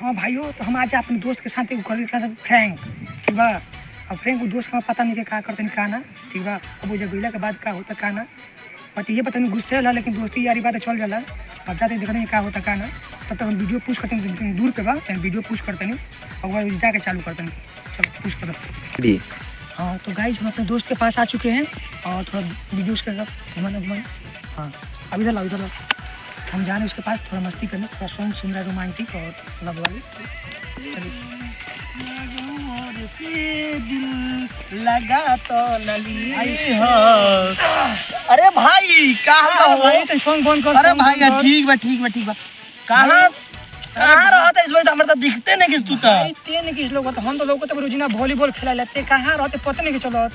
हाँ भाइयों, तो हम आज अपने दोस्त के साथ कर फ्रैंक, ठीक बा। अब फ्रैंक दोस्त का पता नहीं कि क्या करते का ना, ठीक बा। अब वो जगह के बाद क्या होता का ना, और ये पता नहीं गुस्से वाला, लेकिन दोस्ती यारी बात चल जाला। अब जाते देखते हैं क्या होता का ना, तब तक हम वीडियो पुश करते हैं दूर पे बा, वीडियो पुश करते नहीं और जाके चालू करते हैं। चलो पुश करो। हाँ तो गाइस, हम अपने दोस्त के पास आ चुके हैं और थोड़ा वीडियो उसके साथ घुमाना। हाँ अब इधर लाओ, इधर लाओ। हम जा रहे हैं उसके पास थोड़ा मस्ती करने, थोड़ा सॉन्ग सुन रहा है रोमांटिक और लव वाली। चलिए। दिल लगा तो लली अरे भाई कहाँ हो भाई, तो सॉन्ग फोन कर। अरे भाई ठीक बा कहाँ रहा था इस बार? हमारे तो दिखते नहीं किस तू तो। तीन किस लोग हम तो लोग तो रोजिना वॉलीबॉल खेला लेते, कहाँ रहते पता नहीं कि चलो।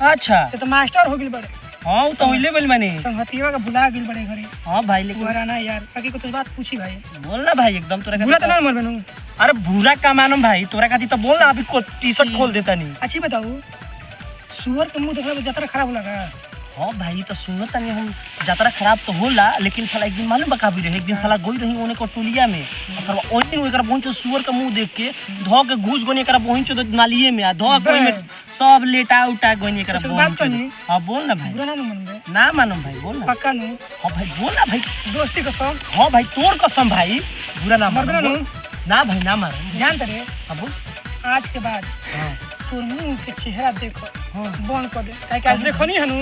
अच्छा तो मास्टर हो गए बड़े। हाँ तो हिले बोल मैंने। संगतिया का भुला गए बड़े घरे। हाँ भाई लेकिन ना यार, बाकी कुछ बात पूछी भाई। बोल ना भाई, एकदम तोरा बुरा तो ना मर बनू। अरे बुरा का मानम भाई, तोरा खाती तो बोल ना, अभी टी शर्ट खोल देता नहीं। अच्छी बताओ, सुअर के मुंह देखला जतरा खराब हो लगा। हाँ भाई तो सुनो तनी, हम यात्रा खराब तो होला, लेकिन साला एक दिन मालूम बका भी रहे, एक दिन साला गोई रही ओने को टोलिया में, और ओने एकरा पहुंच सुअर का मुंह देख के धो के घुस गोनी एकरा पहुंच तो नालिए में आ धो कोई में सब लेटा उटा गोनी एकरा पहुंच। हां बोल ना भाई। बुरा ना मनबे ना मानम भाई, बोल ना। पक्का नु। हां भाई बोल ना भाई, दोस्ती कसम। हां भाई तोर कसम भाई, बुरा ना मर मानम ना भाई, ना मार। ध्यान करे, अब आज के बाद हां तोर मुंह के चेहरा देखो, हां बंद कर दे, काहे कि आज देखो नहीं हनु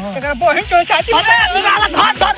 एकरा बहिन चो चाची। धर धर धर धर